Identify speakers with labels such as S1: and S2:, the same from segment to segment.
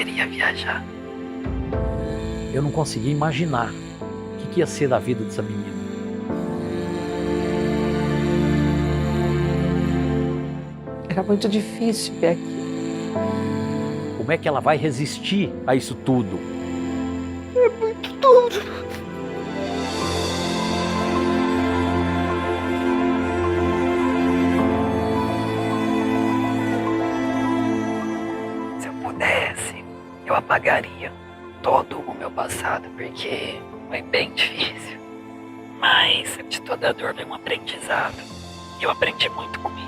S1: queria viajar.
S2: Eu não conseguia imaginar o que ia ser da vida dessa menina.
S3: Era muito difícil ver aquilo.
S2: Como é que ela vai resistir a isso tudo?
S3: É muito duro.
S1: Se eu pudesse, eu apagaria todo o meu passado, porque foi bem difícil. Mas de toda dor vem um aprendizado. E eu aprendi muito com isso.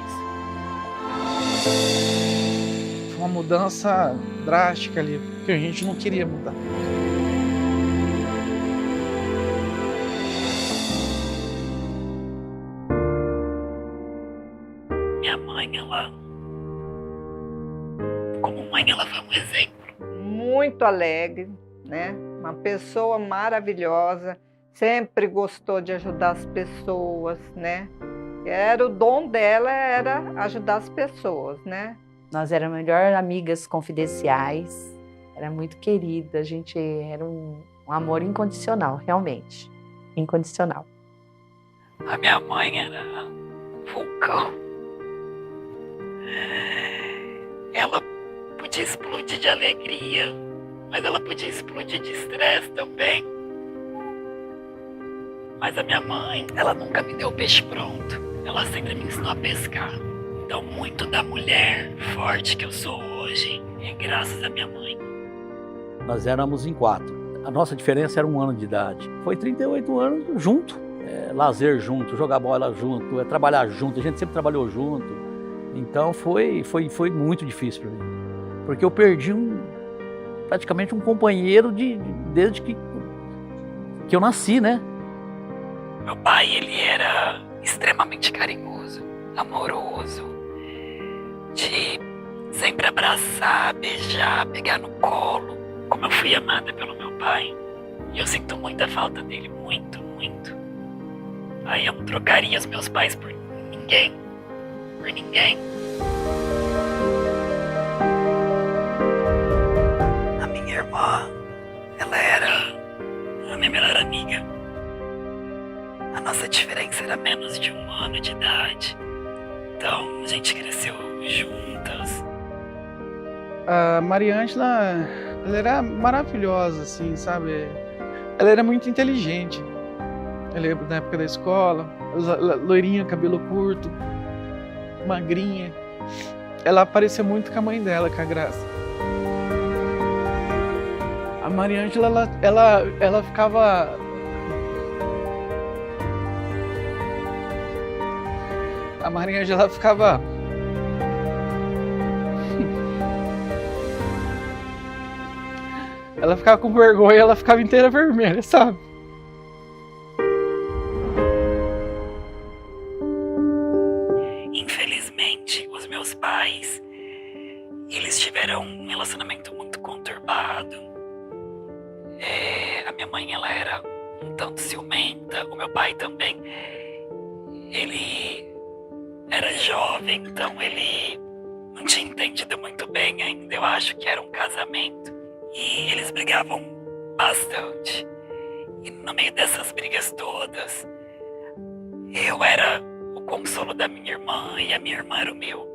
S4: Foi uma mudança drástica ali, que a gente não queria mudar.
S1: Minha mãe, como mãe, ela foi um exemplo.
S3: Muito alegre, né? Uma pessoa maravilhosa, sempre gostou de ajudar as pessoas, né? O dom dela era ajudar as pessoas, né?
S5: Nós éramos melhores amigas confidenciais, era muito querida, a gente era um amor incondicional, realmente, incondicional.
S1: A minha mãe era um vulcão. Ela podia explodir de alegria, mas ela podia explodir de estresse também. Mas a minha mãe, ela nunca me deu peixe pronto. Ela sempre me ensinou a pescar. Então, muito da mulher forte que eu sou hoje é graças à minha mãe.
S2: Nós éramos em 4. A nossa diferença era 1 ano de idade. Foi 38 anos junto. Lazer junto, jogar bola junto, trabalhar junto. A gente sempre trabalhou junto. Então foi muito difícil para mim. Porque eu perdi praticamente um companheiro desde que eu nasci, né?
S1: Meu pai, ele era extremamente carinhoso, amoroso, de sempre abraçar, beijar, pegar no colo, como eu fui amada pelo meu pai. E eu sinto muita falta dele, muito, muito. Aí eu não trocaria os meus pais por ninguém, por ninguém. A minha irmã, ela era a minha melhor amiga. A nossa diferença era menos de 1 ano de idade. Então, a gente cresceu juntas.
S4: A Maria Ângela, ela era maravilhosa, assim, sabe? Ela era muito inteligente. Eu lembro da época da escola, loirinha, cabelo curto, magrinha. Ela parecia muito com a mãe dela, com a Graça. A Maria Ângela, ela ficava... A Maria Ângela ficava... Ela ficava com vergonha, ela ficava inteira vermelha, sabe?
S1: Infelizmente, os meus pais, eles tiveram um relacionamento muito conturbado. A minha mãe, ela era um tanto ciumenta, o meu pai também. Ele era jovem, então ele não tinha entendido muito bem ainda. Eu acho que era um casamento. E eles brigavam bastante. E no meio dessas brigas todas, eu era o consolo da minha irmã e a minha irmã era o meu.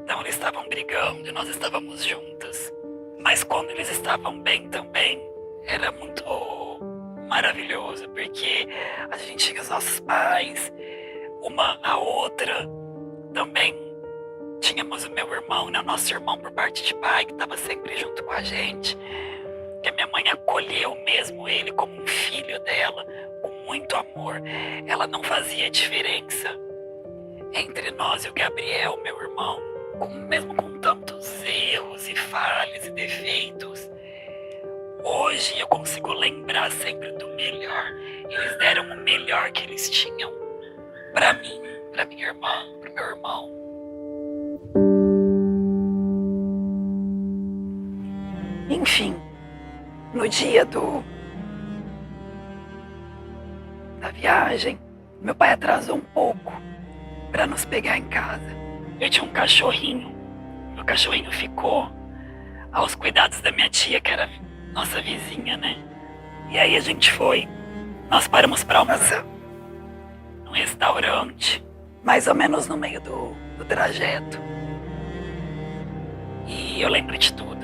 S1: Então eles estavam brigando e nós estávamos juntas. Mas quando eles estavam bem também, era muito maravilhoso, porque a gente tinha os nossos pais, uma a outra. Também tínhamos o meu irmão, né, o nosso irmão por parte de pai, que estava sempre junto com a gente. Que a minha mãe acolheu mesmo ele como um filho dela, com muito amor. Ela não fazia diferença entre nós e o Gabriel, meu irmão, mesmo com tantos erros e falhas e defeitos. Hoje eu consigo lembrar sempre do melhor. Eles deram o melhor que eles tinham para mim, para minha irmã, para meu irmão. Enfim, no dia da viagem, meu pai atrasou um pouco para nos pegar em casa. Eu tinha um cachorrinho, meu cachorrinho ficou aos cuidados da minha tia, que era nossa vizinha, né? E aí a gente foi. Nós paramos para almoçar num restaurante, mais ou menos no meio do trajeto. E eu lembro de tudo.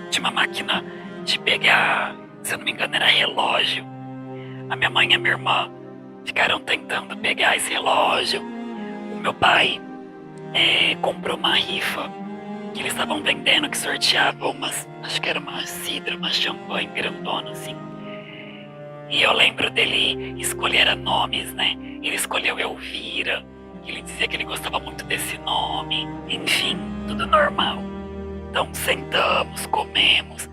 S1: Tinha uma máquina de pegar, se eu não me engano, era relógio. A minha mãe e a minha irmã ficaram tentando pegar esse relógio. O meu pai comprou uma rifa que eles estavam vendendo, que sorteava umas, acho que era uma cidra, uma champanhe grandona, assim. E eu lembro dele escolher nomes, né? Ele escolheu Elvira, que ele dizia que ele gostava muito desse nome. Enfim, tudo normal. Então sentamos, comemos,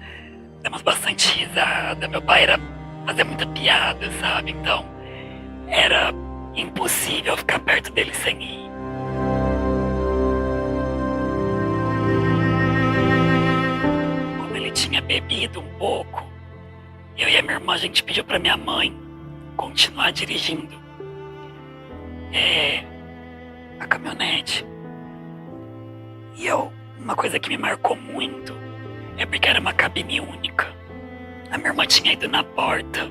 S1: demos bastante risada. Meu pai fazia muita piada, sabe? Então era impossível ficar perto dele sem rir. Como ele tinha bebido um pouco, eu e a minha irmã, a gente pediu pra minha mãe continuar dirigindo a caminhonete. E uma coisa que me marcou muito é porque era uma cabine única. A minha irmã tinha ido na porta,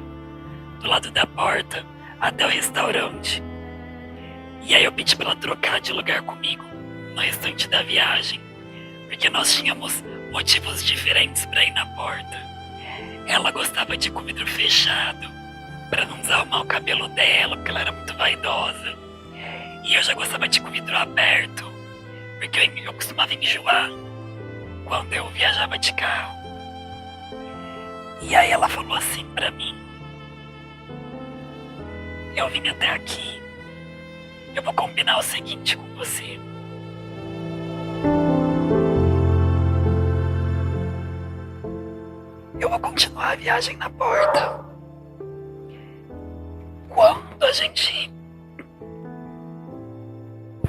S1: do lado da porta, até o restaurante. E aí eu pedi pra ela trocar de lugar comigo no restante da viagem, porque nós tínhamos motivos diferentes pra ir na porta. Ela gostava de com o vidro fechado, pra não desarrumar o cabelo dela, porque ela era muito vaidosa. E eu já gostava de com o vidro aberto, porque eu costumava enjoar quando eu viajava de carro. E aí ela falou assim pra mim: eu vim até aqui, eu vou combinar o seguinte com você. Eu vou continuar a viagem na porta. Quando a gente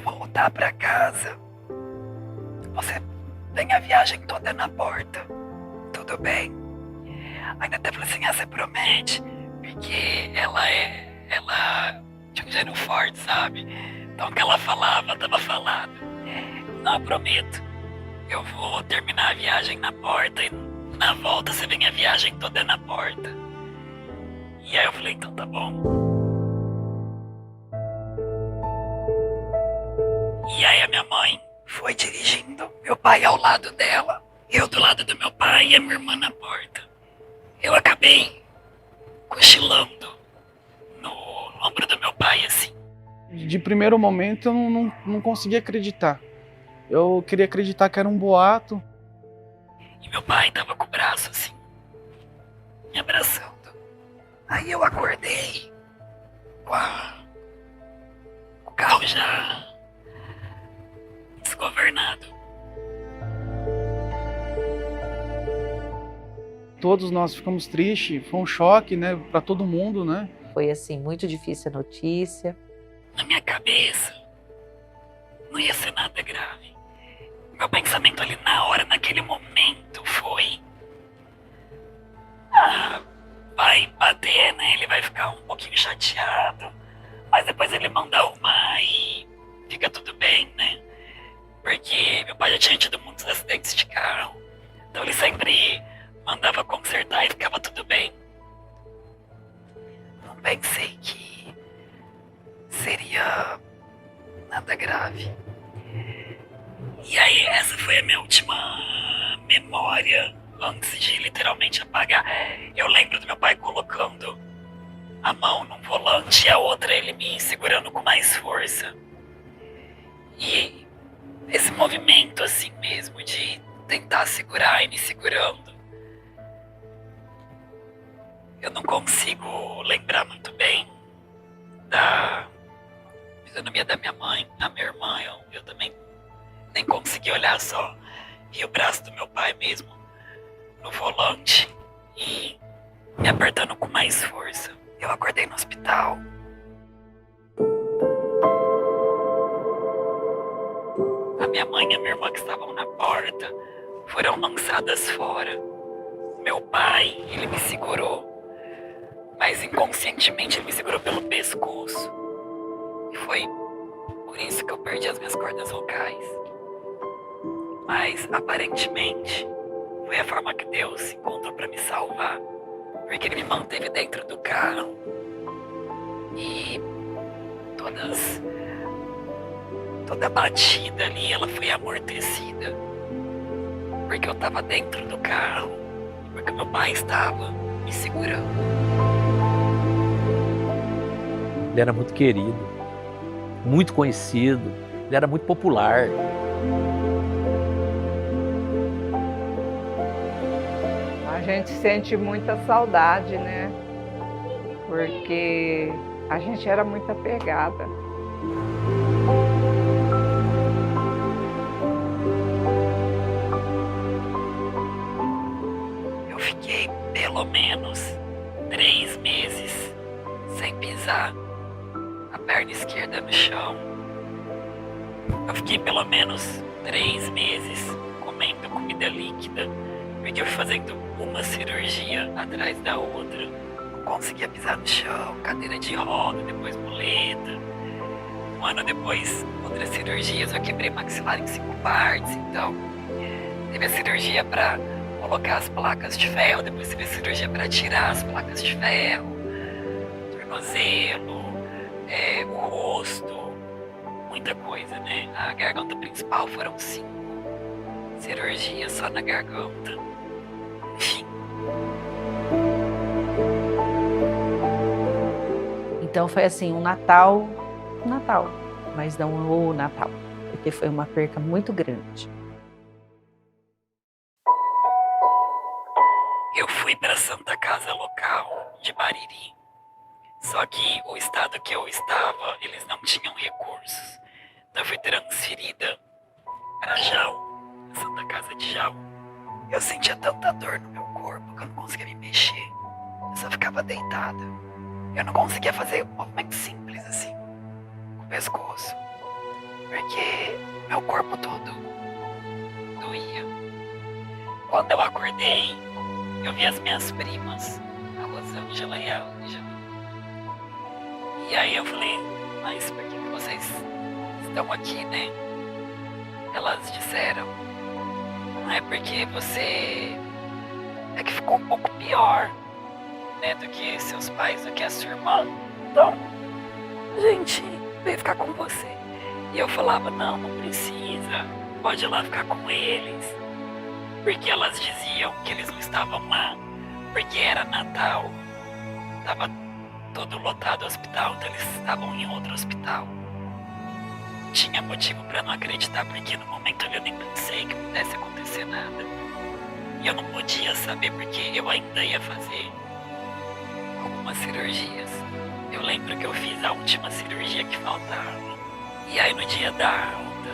S1: voltar pra casa, você tem a viagem toda na porta. Tudo bem? Ainda até falei assim: você promete? Porque ela tinha um gênio forte, sabe? Então o que ela falava, tava falado. Não, eu prometo. Eu vou terminar a viagem na porta e na volta você vem a viagem toda na porta. E aí eu falei: então tá bom. E aí a minha mãe foi dirigindo, meu pai ao lado dela, eu do lado do meu pai e a minha irmã na porta. Eu acabei cochilando no ombro do meu pai, assim.
S4: De primeiro momento eu não conseguia acreditar. Eu queria acreditar que era um boato.
S1: E meu pai tava com o braço assim, me abraçando. Aí eu acordei com o carro já desgovernado.
S4: Todos nós ficamos tristes, foi um choque, né, para todo mundo, né?
S5: Foi assim, muito difícil a notícia.
S1: Na minha cabeça, não ia ser nada grave. Meu pensamento ali na hora, naquele momento, foi: vai bater, né? Ele vai ficar um pouquinho chateado, mas depois ele manda arrumar e fica tudo bem, né? Porque meu pai já tinha tido muitos acidentes de carro, então ele sempre mandava consertar e ficava tudo bem. Não pensei que seria nada grave. E aí essa foi a minha última memória antes de literalmente apagar. Eu lembro do meu pai colocando a mão num volante e a outra ele me segurando com mais força. E esse movimento assim mesmo de tentar segurar e me segurando, eu não consigo lembrar muito bem da fisionomia da minha mãe, da minha irmã. Eu também nem consegui olhar, só vi o braço do meu pai mesmo no volante e me apertando com mais força. Eu acordei no hospital. A minha mãe e a minha irmã que estavam na porta foram lançadas fora. Meu pai, ele me segurou, mas inconscientemente ele me segurou pelo pescoço. E foi por isso que eu perdi as minhas cordas vocais. Mas aparentemente foi a forma que Deus encontrou para me salvar. Porque ele me manteve dentro do carro. E toda a batida ali, ela foi amortecida. Porque eu estava dentro do carro. Porque meu pai estava me segurando.
S2: Ele era muito querido, muito conhecido, ele era muito popular.
S3: A gente sente muita saudade, né? Porque a gente era muito apegada.
S1: Eu fiquei pelo menos 3 meses sem pisar a perna esquerda no chão. Eu fiquei pelo menos 3 meses comendo comida líquida, porque eu fui fazendo uma cirurgia atrás da outra. Não conseguia pisar no chão, cadeira de roda, depois muleta. Um ano depois, outras cirurgias, eu quebrei maxilar em 5 partes, então teve a cirurgia para colocar as placas de ferro, depois teve a cirurgia para tirar as placas de ferro, tornozelo, o rosto, muita coisa, né? A garganta principal foram 5 cirurgias só na garganta. Enfim.
S5: Então foi assim, um Natal, mas não o Natal, porque foi uma perca muito grande.
S1: Eu fui para a Santa Casa local de Bariri. Só que o estado que eu estava, eles não tinham recursos. Então eu fui transferida para Jau, a Santa Casa de Jau. Eu sentia tanta dor no meu corpo que eu não conseguia me mexer. Eu só ficava deitada. Eu não conseguia fazer um movimento simples assim, com o pescoço. Porque meu corpo todo doía. Quando eu acordei, eu vi as minhas primas, a Rosângela e a Ângela. E aí eu falei, mas por que vocês estão aqui, né? Elas disseram, não é porque você é que ficou um pouco pior, né, do que seus pais, do que a sua irmã. Então, a gente veio ficar com você. E eu falava, não precisa, pode ir lá ficar com eles. Porque elas diziam que eles não estavam lá, porque era Natal. Tava todo lotado o hospital, então eles estavam em outro hospital. Tinha motivo para não acreditar, porque no momento eu nem pensei que pudesse acontecer nada. E eu não podia saber, porque eu ainda ia fazer algumas cirurgias. Eu lembro que eu fiz a última cirurgia que faltava. E aí no dia da alta,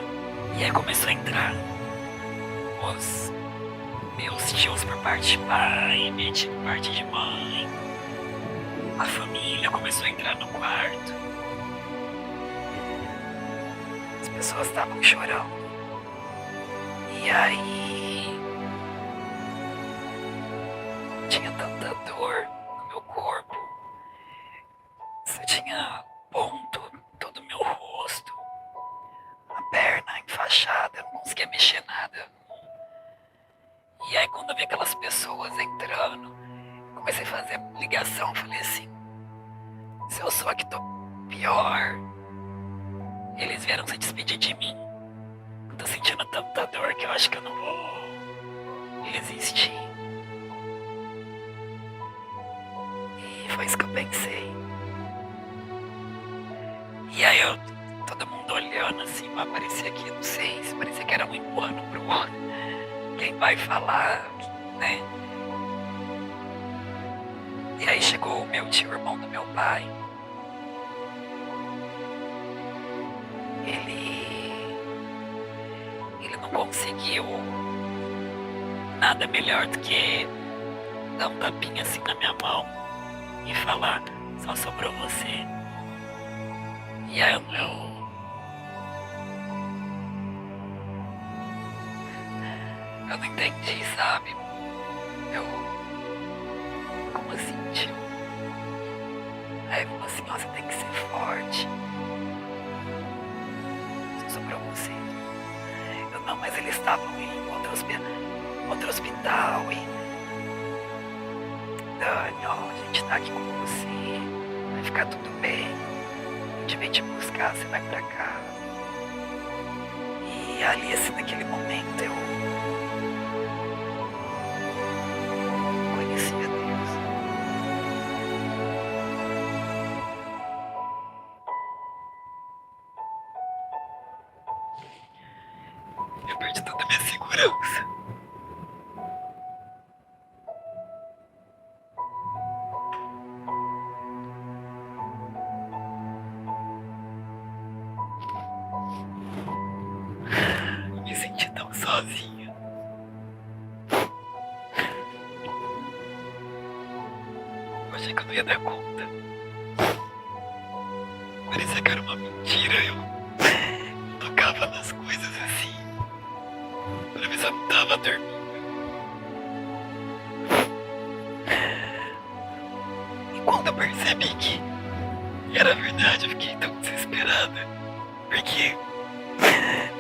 S1: e aí começou a entrar os meus tios por parte de pai, minha tia por parte de mãe. A família começou a entrar no quarto. As pessoas estavam chorando. E aí tinha tanta dor no meu corpo. Só tinha ponto em todo o meu rosto. A perna enfaixada, eu não conseguia mexer nada. E aí quando eu vi aquelas pessoas entrando, comecei a fazer ligação, falei assim, se eu sou a que tô pior, eles vieram se despedir de mim. Eu tô sentindo tanta dor que eu acho que eu não vou resistir. E foi isso que eu pensei. E aí todo mundo olhando assim, vai aparecer aqui, não sei, se parecia que era um empurrando pro outro. Quem vai falar, né? E aí chegou o meu tio, irmão do meu pai. Ele não conseguiu nada melhor do que dar um tapinha assim na minha mão e falar, só sobrou você. E aí eu não entendi, sabe? Como assim, tio? Aí ele falou assim, ó, você tem que ser forte. Só sobrou você. Eu, não, mas eles estavam em outro hospital e... Dani, ó, a gente tá aqui com você. Vai ficar tudo bem. A gente vem te buscar, você vai pra cá. E ali, assim, naquele momento, eu conheci a Deus. Eu perdi toda a minha segurança. Eu me senti tão sozinha. Eu achei que eu não ia dar conta. Parecia que era uma mentira. Eu tocava nas coisas assim, pra ver se eu não tava dormindo. E quando eu percebi que era verdade, eu fiquei tão desesperada. Porque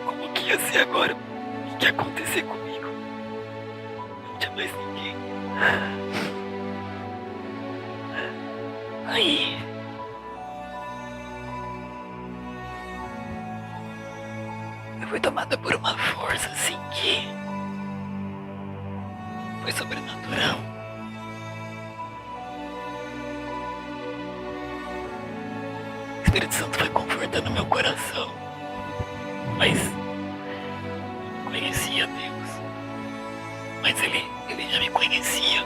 S1: como que ia ser agora? O que ia acontecer comigo? Não tinha mais ninguém. Aí eu fui tomada por uma força assim que foi sobrenatural. O Espírito Santo foi confortando meu coração, mas eu não conhecia Deus, mas ele já me conhecia.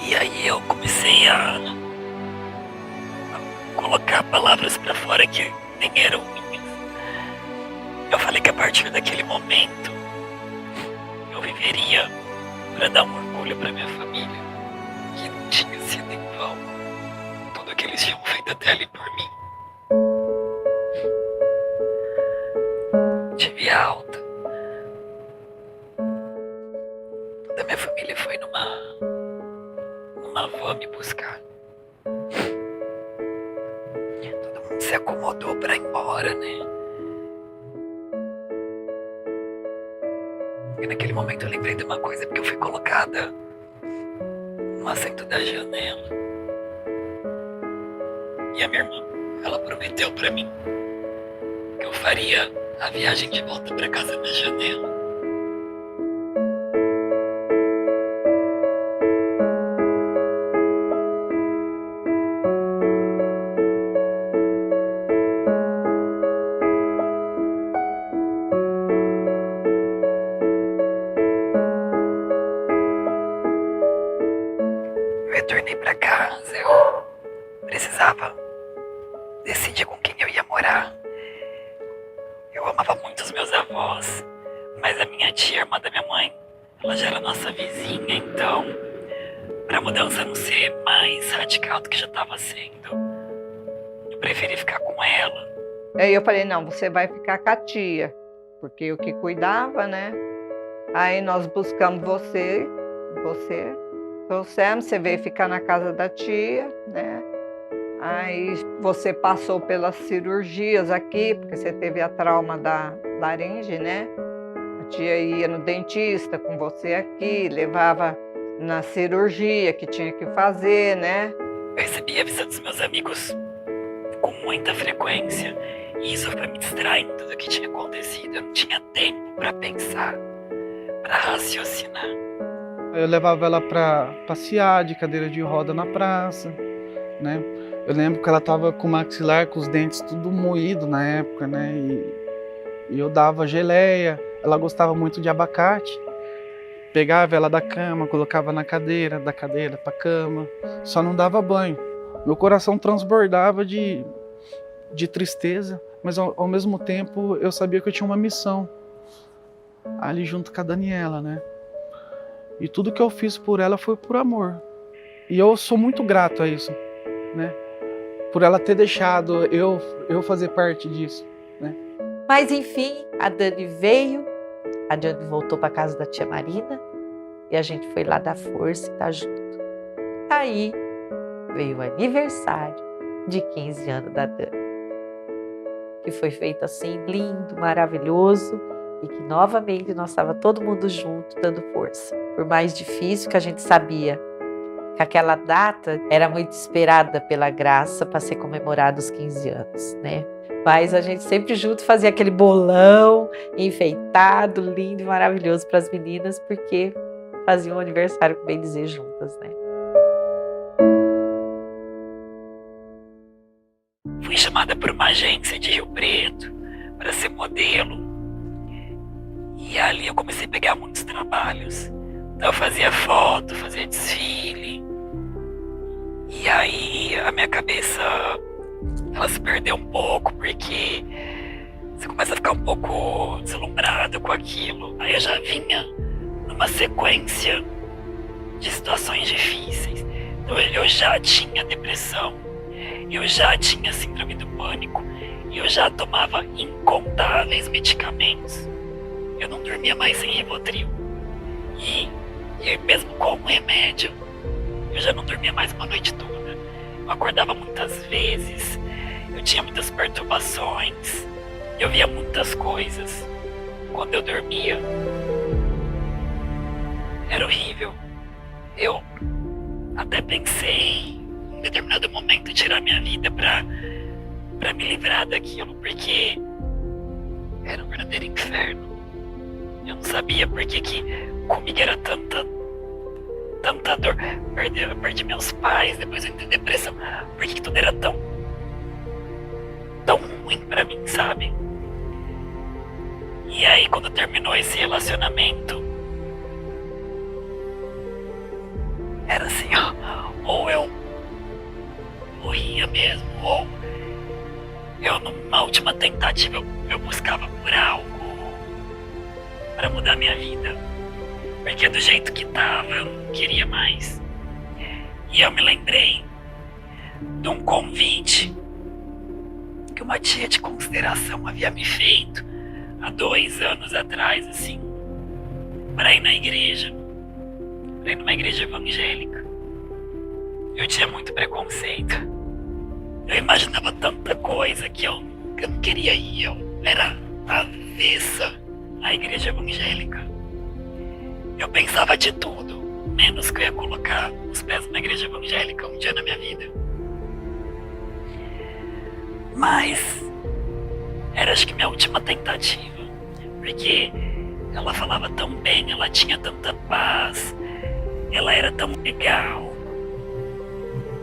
S1: E aí eu comecei a colocar palavras pra fora que nem eram minhas. Eu falei que a partir daquele momento eu viveria para dar um orgulho pra minha família, que não tinha sido em vão tudo que eles tinham feito até ali por mim. Tive alta. Toda minha família foi numa van me buscar. Todo mundo se acomodou pra ir embora, né? E naquele momento eu lembrei de uma coisa, porque eu fui colocada no assento da janela. E a minha irmã, ela prometeu pra mim que eu faria a viagem de volta pra casa na janela. Eu retornei pra casa, eu precisava decidir com quem eu ia morar. Eu amava muito os meus avós, mas a minha tia, irmã da minha mãe, ela já era nossa vizinha, então, pra mudança não ser mais radical do que já estava sendo, eu preferi ficar com ela.
S3: Aí eu falei, não, você vai ficar com a tia, porque eu que cuidava, né? Aí nós buscamos você trouxemos, você veio ficar na casa da tia, né? Aí você passou pelas cirurgias aqui, porque você teve a trauma da laringe, né? A tia ia no dentista com você aqui, levava na cirurgia que tinha que fazer, né?
S1: Eu recebi a visita dos meus amigos com muita frequência, e isso foi me distraindo do que tinha acontecido. Eu não tinha tempo para pensar, para raciocinar.
S4: Eu levava ela pra passear de cadeira de roda na praça, né? Eu lembro que ela tava com o maxilar, com os dentes tudo moído na época, né? E eu dava geleia. Ela gostava muito de abacate. Pegava ela da cama, colocava na cadeira, da cadeira pra cama. Só não dava banho. Meu coração transbordava de tristeza, mas ao mesmo tempo eu sabia que eu tinha uma missão ali junto com a Daniela, né? E tudo que eu fiz por ela foi por amor. E eu sou muito grato a isso, né? Por ela ter deixado eu fazer parte disso, né?
S5: Mas enfim, a Dani veio, a Dani voltou para casa da tia Marina e a gente foi lá dar força e tá junto. Aí veio o aniversário de 15 anos da Dani, que foi feito assim, lindo, maravilhoso, e que novamente nós estava todo mundo junto, dando força. Por mais difícil que a gente sabia que aquela data era muito esperada pela Graça para ser comemorado os 15 anos, né? Mas a gente sempre junto fazia aquele bolão enfeitado, lindo e maravilhoso para as meninas, porque faziam um aniversário, com bem dizer, juntas, né?
S1: Fui chamada por uma agência de Rio Preto para ser modelo. E ali eu comecei a pegar muitos trabalhos. Então eu fazia foto, fazia desfile. E aí a minha cabeça, ela se perdeu um pouco, porque você começa a ficar um pouco deslumbrado com aquilo. Aí eu já vinha numa sequência de situações difíceis. Então eu já tinha depressão, eu já tinha síndrome do pânico, eu já tomava incontáveis medicamentos. Eu não dormia mais sem Rivotril. E mesmo com o remédio, eu já não dormia mais uma noite toda. Eu acordava muitas vezes, eu tinha muitas perturbações, eu via muitas coisas. Quando eu dormia, era horrível. Eu até pensei em determinado momento tirar minha vida pra me livrar daquilo, porque era um verdadeiro inferno. Eu não sabia por que comigo era tanta dor. Eu perdi meus pais, depois eu entrei em depressão. Por que tudo era tão ruim pra mim, sabe? E aí quando terminou esse relacionamento, era assim, ou eu morria mesmo, ou eu numa última tentativa eu buscava por algo para mudar minha vida, porque do jeito que tava eu não queria mais. E eu me lembrei de um convite que uma tia de consideração havia me feito há 2 anos atrás, assim, para ir na igreja, para ir numa igreja evangélica. Eu tinha muito preconceito. Eu imaginava tanta coisa que eu não queria ir. Eu era avessa à igreja evangélica. Eu pensava de tudo, menos que eu ia colocar os pés na igreja evangélica um dia na minha vida. Mas era, acho que, minha última tentativa, porque ela falava tão bem, ela tinha tanta paz, ela era tão legal.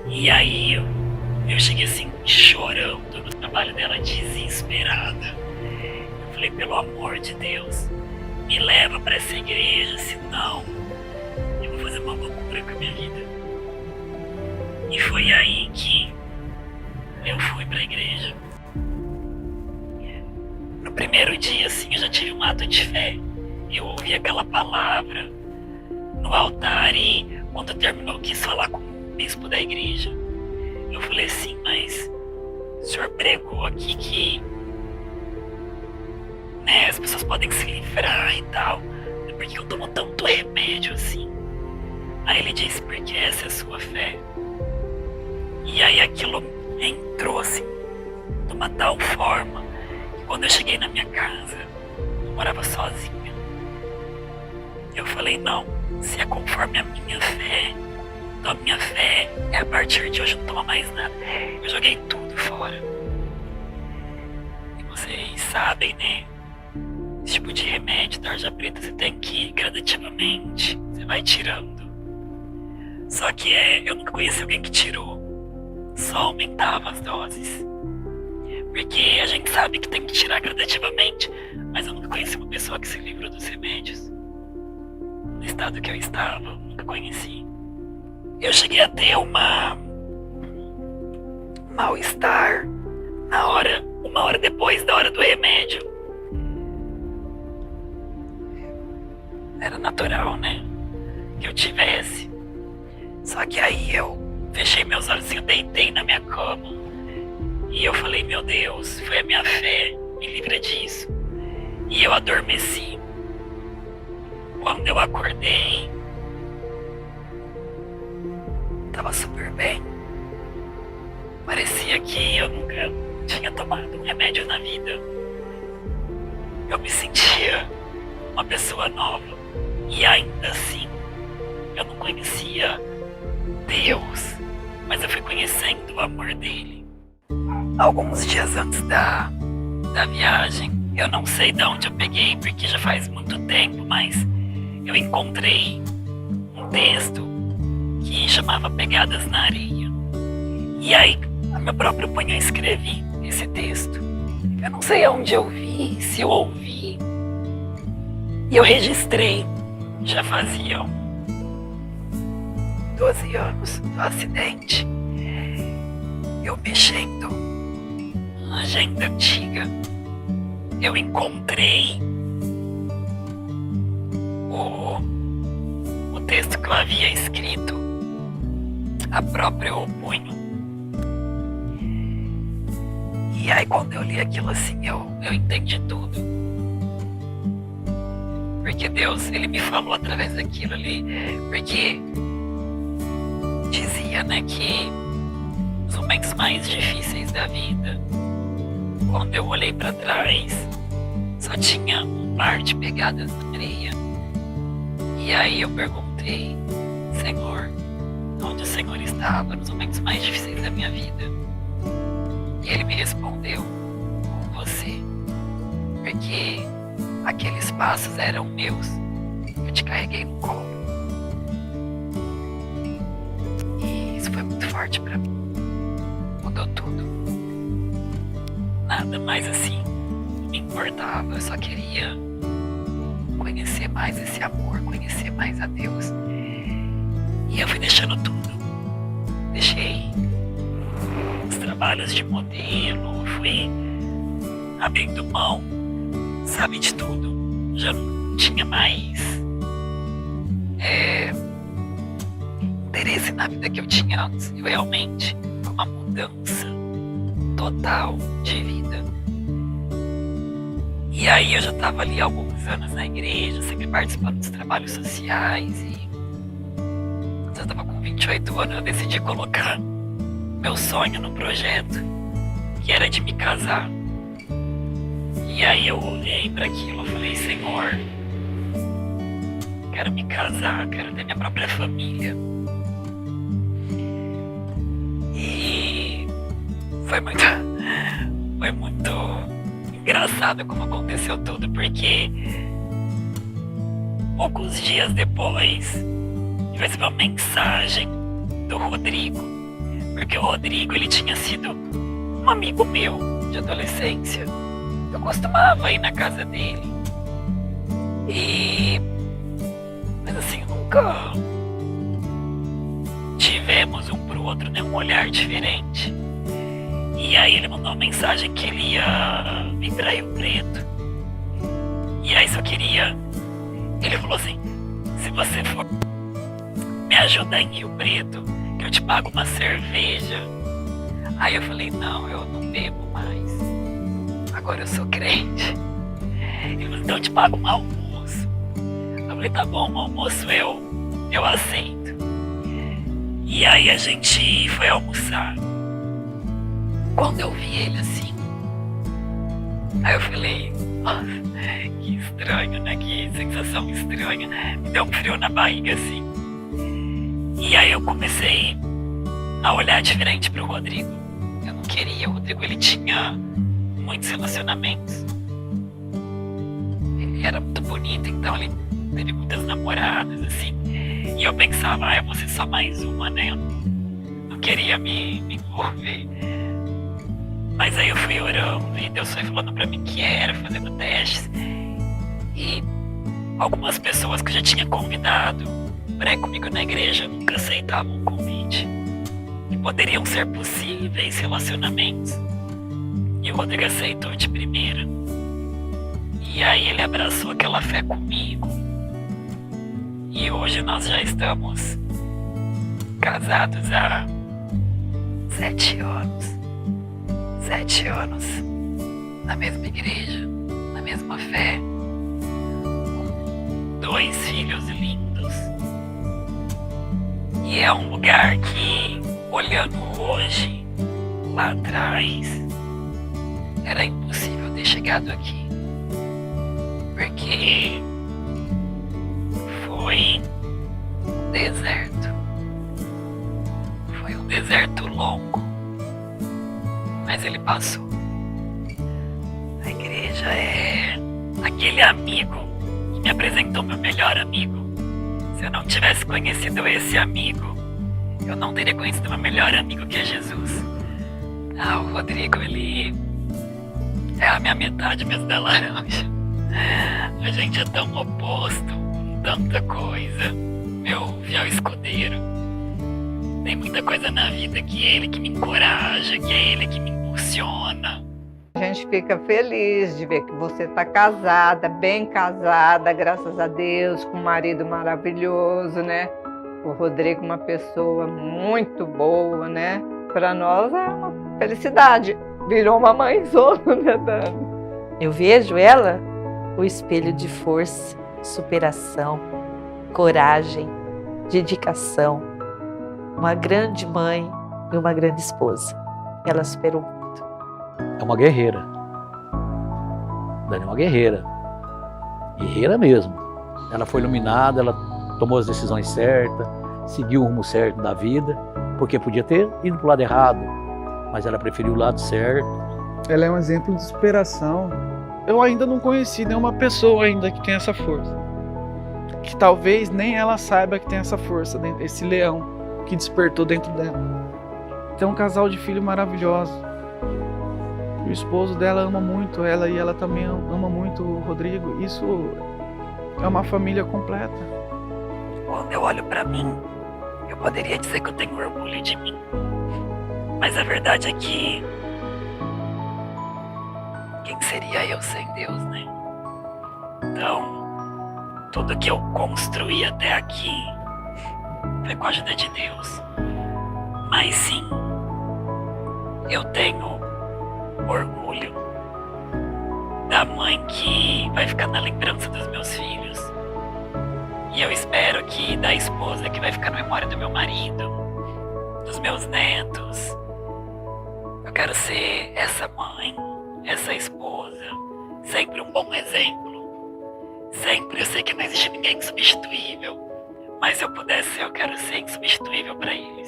S1: E aí eu cheguei assim, chorando no trabalho dela, desesperada. Eu falei, pelo amor de Deus, me leva para essa igreja, senão eu vou fazer uma loucura com a minha vida. E foi aí que eu fui para a igreja. No primeiro dia, assim, eu já tive um ato de fé. Eu ouvi aquela palavra no altar e quando terminou eu quis falar com o bispo da igreja. Eu falei assim, mas o senhor pregou aqui que, né, as pessoas podem se livrar e tal. Por que eu tomo tanto remédio assim? Aí ele disse, porque essa é a sua fé. E aí aquilo entrou assim, de uma tal forma, que quando eu cheguei na minha casa, eu morava sozinha. Eu falei, não, se é conforme a minha fé, então a minha fé é a partir de hoje não toma mais nada. Eu joguei tudo fora. E vocês sabem, né? Esse tipo de remédio, tarja preta, você tem que ir gradativamente, você vai tirando. Só que eu nunca conheci alguém que tirou, só aumentava as doses. Porque a gente sabe que tem que tirar gradativamente, mas eu nunca conheci uma pessoa que se livrou dos remédios. No estado que eu estava, eu nunca conheci. Eu cheguei a ter um mal-estar uma hora depois da hora do remédio. Era natural, né, que eu tivesse. Só que aí eu fechei meus olhos e eu deitei na minha cama. E eu falei, meu Deus, foi a minha fé, me livra disso. E eu adormeci. Quando eu acordei, tava super bem. Parecia que eu nunca tinha tomado um remédio na vida. Eu me sentia uma pessoa nova. E ainda assim, eu não conhecia Deus, mas eu fui conhecendo o amor dele. Alguns dias antes da viagem, eu não sei de onde eu peguei, porque já faz muito tempo, mas eu encontrei um texto que chamava Pegadas na Areia. E aí, a meu próprio punho eu escrevi esse texto. Eu não sei aonde eu vi, se eu ouvi. E eu registrei. Já faziam 12 anos do acidente. Eu mexendo na agenda antiga, eu encontrei o texto que eu havia escrito a próprio punho. E aí quando eu li aquilo assim, eu entendi tudo. Porque Deus, ele me falou através daquilo ali. Porque dizia, né, que os momentos mais difíceis da vida, quando eu olhei para trás, só tinha um mar de pegadas na areia. E aí eu perguntei, Senhor, onde o Senhor estava nos momentos mais difíceis da minha vida? E ele me respondeu, com você. Porque aqueles passos eram meus. Eu te carreguei no colo. E isso foi muito forte pra mim. Mudou tudo. Nada mais assim me importava. Eu só queria conhecer mais esse amor, conhecer mais a Deus. E eu fui deixando tudo. Deixei os trabalhos de modelo, fui abrindo mão, sabe, de tudo. Já não tinha mais interesse na vida que eu tinha antes. Eu realmente, foi uma mudança total de vida. E aí eu já estava ali há alguns anos na igreja, sempre participando dos trabalhos sociais. E quando eu estava com 28 anos, eu decidi colocar meu sonho no projeto, que era de me casar. E aí eu olhei para aquilo e falei, Senhor, quero me casar, quero ter minha própria família. E foi muito engraçado como aconteceu tudo, porque poucos dias depois eu recebi uma mensagem do Rodrigo, porque o Rodrigo, ele tinha sido um amigo meu de adolescência. Eu costumava ir na casa dele. Mas assim, nunca tivemos um pro outro, né, um olhar diferente. E aí ele mandou uma mensagem que ele ia vir pra Rio Preto. E aí só queria... Ele falou assim, se você for me ajudar em Rio Preto, que eu te pago uma cerveja. Aí eu falei, não, eu não bebo mais. Agora eu sou crente. Ele falou, então eu te pago um almoço. Eu falei, tá bom, um almoço eu aceito. E aí a gente foi almoçar. Quando eu vi ele assim, aí eu falei, nossa, que estranho, né? Que sensação estranha. Me deu um frio na barriga assim. E aí eu comecei a olhar diferente pro Rodrigo. Eu não queria, o Rodrigo, ele tinha muitos relacionamentos. Ele era muito bonito, então ele teve muitas namoradas, assim. E eu pensava, eu vou ser só mais uma, né? Eu não queria me envolver. Mas aí eu fui orando e Deus foi falando pra mim que era, fazendo testes. E algumas pessoas que eu já tinha convidado pra ir comigo na igreja nunca aceitavam o convite. E poderiam ser possíveis relacionamentos. E o Rodrigo aceitou de primeira. E aí ele abraçou aquela fé comigo. E hoje nós já estamos casados há 7 anos. 7 anos na mesma igreja, na mesma fé, com 2 filhos lindos. E é um lugar que olhando hoje, lá atrás, era impossível ter chegado aqui. Porque foi um deserto. Foi um deserto longo. Mas ele passou. A igreja é aquele amigo que me apresentou meu melhor amigo. Se eu não tivesse conhecido esse amigo, eu não teria conhecido meu melhor amigo, que é Jesus. O Rodrigo, ele é a minha metade mesmo da laranja. A gente é tão oposto em tanta coisa. Meu fiel escudeiro. Tem muita coisa na vida que é ele que me encoraja, que é ele que me impulsiona.
S3: A gente fica feliz de ver que você está casada, bem casada, graças a Deus, com um marido maravilhoso, né? O Rodrigo, uma pessoa muito boa, né? Para nós é uma felicidade. Virou uma mãezona, né, Dani?
S5: Eu vejo ela o espelho de força, superação, coragem, dedicação. Uma grande mãe e uma grande esposa. Ela superou muito.
S2: É uma guerreira. Dani é uma guerreira. Guerreira mesmo. Ela foi iluminada, ela tomou as decisões certas, seguiu o rumo certo da vida, porque podia ter ido para o lado errado, mas ela preferiu o lado certo.
S4: Ela é um exemplo de superação. Eu ainda não conheci nenhuma pessoa ainda que tem essa força. Que talvez nem ela saiba que tem essa força, esse leão que despertou dentro dela. Tem um casal de filho maravilhoso. O esposo dela ama muito ela e ela também ama muito o Rodrigo. Isso é uma família completa.
S1: Quando eu olho pra mim, eu poderia dizer que eu tenho orgulho de mim. Mas a verdade é que quem seria eu sem Deus, né? Então, tudo que eu construí até aqui foi com a ajuda de Deus. Mas sim, eu tenho orgulho da mãe que vai ficar na lembrança dos meus filhos. E eu espero que da esposa que vai ficar na memória do meu marido, dos meus netos. Eu quero ser essa mãe, essa esposa, sempre um bom exemplo. Sempre, eu sei que não existe ninguém insubstituível, mas se eu pudesse, eu quero ser insubstituível para eles.